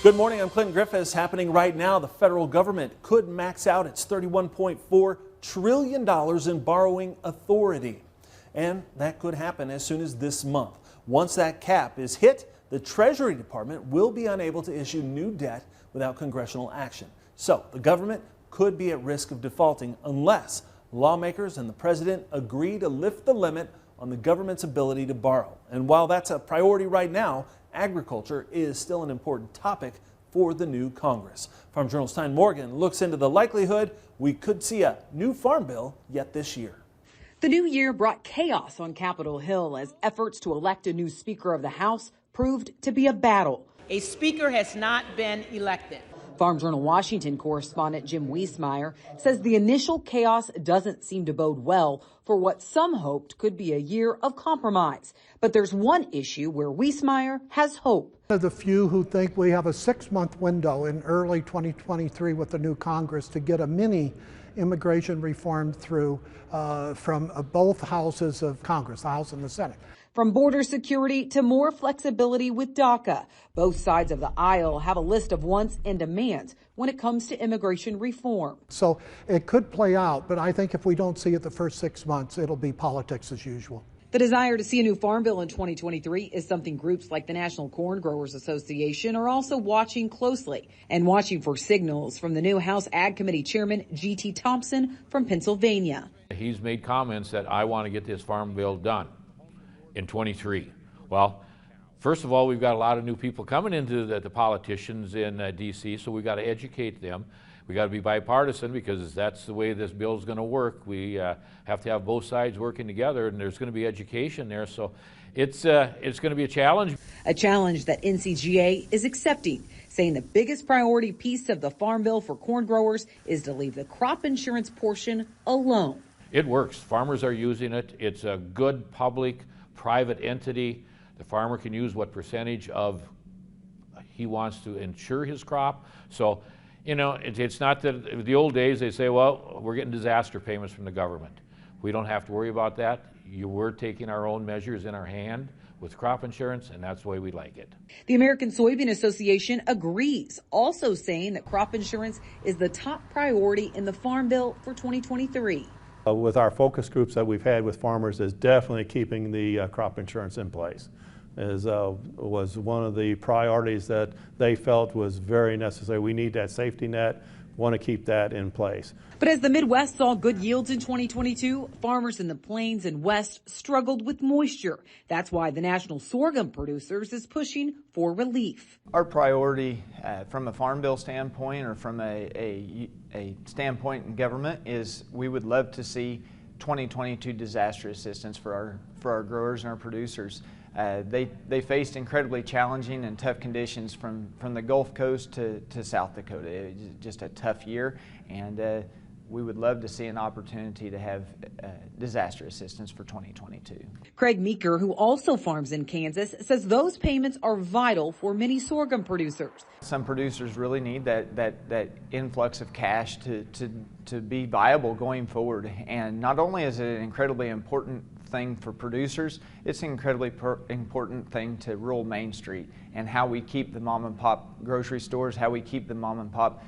Good morning, I'm Clinton Griffiths. Happening right now, the federal government could max out its $31.4 trillion in borrowing authority. And that could happen as soon as this month. Once that cap is hit, the Treasury Department will be unable to issue new debt without congressional action. So the government could be at risk of defaulting unless lawmakers and the president agree to lift the limit on the government's ability to borrow. And while that's a priority right now, agriculture is still an important topic for the new Congress. Farm Journal's Tyne Morgan looks into the likelihood we could see a new farm bill yet this year. The new year brought chaos on Capitol Hill as efforts to elect a new Speaker of the House proved to be a battle. A speaker has not been elected. Farm Journal Washington correspondent Jim Wiesmeyer says the initial chaos doesn't seem to bode well for what some hoped could be a year of compromise. But there's one issue where Wiesmeyer has hope. The few who think we have a 6-month window in early 2023 with the new Congress to get a mini immigration reform through from both houses of Congress, the House and the Senate. From border security to more flexibility with DACA, both sides of the aisle have a list of wants and demands when it comes to immigration reform. So it could play out, but I think if we don't see it the first 6 months, it'll be politics as usual. The desire to see a new farm bill in 2023 is something groups like the National Corn Growers Association are also watching closely and watching for signals from the new House Ag Committee Chairman G.T. Thompson from Pennsylvania. He's made comments that I want to get this farm bill done in 23. Well, first of all, we've got a lot of new people coming into the politicians in D.C., so we've got to educate them. We got to be bipartisan because that's the way this bill is going to work. We have to have both sides working together, and there's going to be education there. So it's going to be a challenge. A challenge that NCGA is accepting, saying the biggest priority piece of the farm bill for corn growers is to leave the crop insurance portion alone. It works. Farmers are using it. It's a good public-private entity. The farmer can use what percentage of he wants to insure his crop. So, you know, it's not that the old days they say, well, we're getting disaster payments from the government. We don't have to worry about that. We're taking our own measures in our hand with crop insurance, and that's the way we like it. The American Soybean Association agrees, also saying that crop insurance is the top priority in the Farm Bill for 2023. With our focus groups that we've had with farmers is definitely keeping the crop insurance in place. Was one of the priorities that they felt was very necessary. We need that safety net, want to keep that in place. But as the Midwest saw good yields in 2022, farmers in the Plains and West struggled with moisture. That's why the National Sorghum Producers is pushing for relief. Our priority from a farm bill standpoint or from a standpoint in government is we would love to see 2022 disaster assistance for our growers and our producers. They faced incredibly challenging and tough conditions from the Gulf Coast to South Dakota. It was just a tough year, and we would love to see an opportunity to have disaster assistance for 2022. Craig Meeker, who also farms in Kansas, says those payments are vital for many sorghum producers. Some producers really need that influx of cash to be viable going forward. And not only is it an incredibly important thing for producers, it's an incredibly important thing to rural Main Street and how we keep the mom and pop grocery stores, how we keep the mom and pop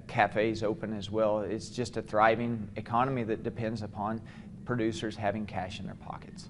cafes open as well. It's just a thriving economy that depends upon producers having cash in their pockets.